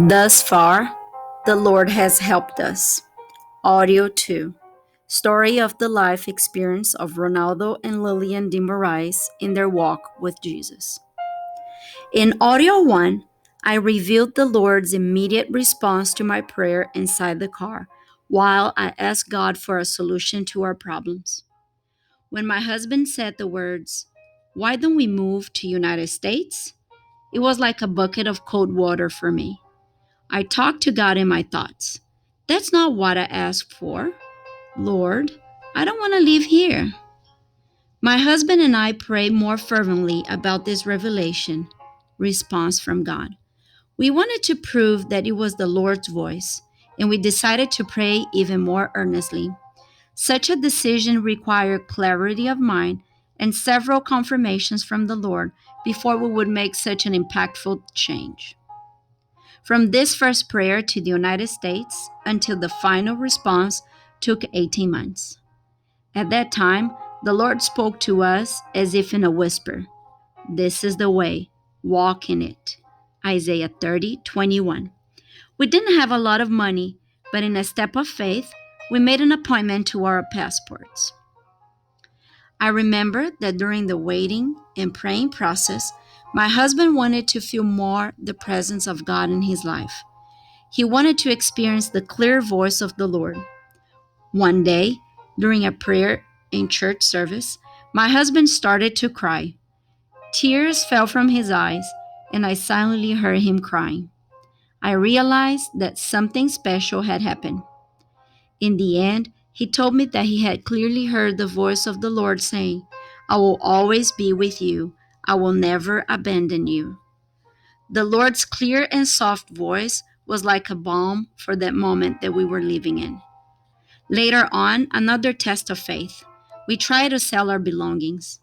Thus far, the Lord has helped us. Audio 2. Story of the life experience of Ronaldo and Liliane de Moraes in their walk with Jesus. In Audio 1, I revealed the Lord's immediate response to my prayer inside the car while I asked God for a solution to our problems. When my husband said the words, "Why don't we move to United States?" It was like a bucket of cold water for me. I talked to God in my thoughts. That's not what I asked for. Lord, I don't want to live here. My husband and I prayed more fervently about this revelation response from God. We wanted to prove that it was the Lord's voice, and we decided to pray even more earnestly. Such a decision required clarity of mind and several confirmations from the Lord before we would make such an impactful change. From this first prayer to the United States until the final response took 18 months. At that time, the Lord spoke to us as if in a whisper. This is the way, walk in it. Isaiah 30:21. We didn't have a lot of money, but in a step of faith, we made an appointment to our passports. I remember that during the waiting and praying process, my husband wanted to feel more the presence of God in his life. He wanted to experience the clear voice of the Lord. One day, during a prayer in church service, my husband started to cry. Tears fell from his eyes, and I silently heard him crying. I realized that something special had happened. In the end, he told me that he had clearly heard the voice of the Lord saying, "I will always be with you. I will never abandon you." The Lord's clear and soft voice was like a balm for that moment that we were living in. Later on, another test of faith. We tried to sell our belongings.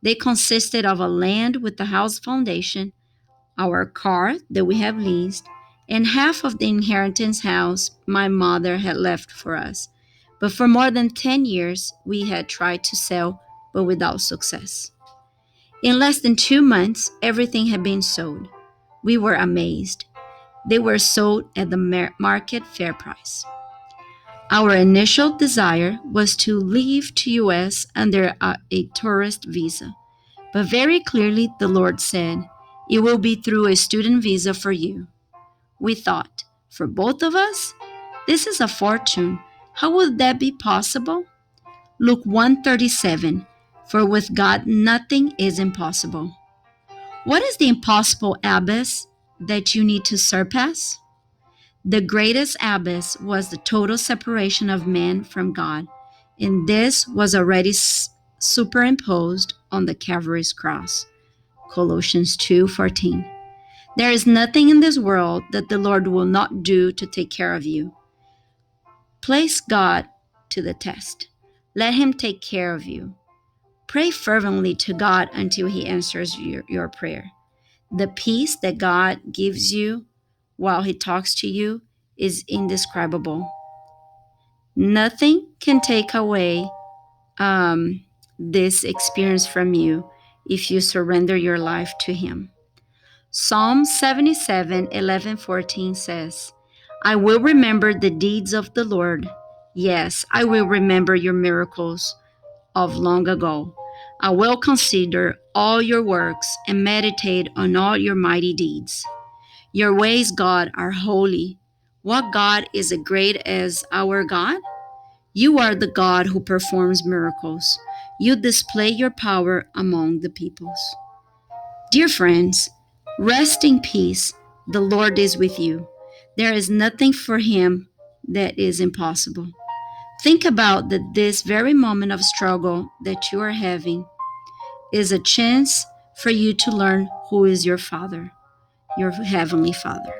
They consisted of a land with the house foundation, our car that we have leased, and half of the inheritance house my mother had left for us. But for more than 10 years, we had tried to sell, but without success. In less than 2 months, everything had been sold. We were amazed. They were sold at the market fair price. Our initial desire was to leave to US under a tourist visa, but very clearly the Lord said, "It will be through a student visa for you." We thought, for both of us? This is a fortune. How would that be possible? Luke 1:37, for with God nothing is impossible. What is the impossible abyss that you need to surpass? The greatest abyss was the total separation of man from God, and this was already superimposed on the Calvary's cross. Colossians 2:14. There is nothing in this world that the Lord will not do to take care of you. Place God to the test. Let Him take care of you. Pray fervently to God until He answers your prayer. The peace that God gives you while He talks to you is indescribable. Nothing can take away this experience from you if you surrender your life to Him. Psalm 77:11-14 says, "I will remember the deeds of the Lord. Yes, I will remember your miracles of long ago. I will consider all your works and meditate on all your mighty deeds. Your ways, God, are holy. What God is as great as our God? You are the God who performs miracles. You display your power among the peoples." Dear friends, rest in peace. The Lord is with you. There is nothing for Him that is impossible. Think about that this very moment of struggle that you are having is a chance for you to learn who is your Father, your Heavenly Father.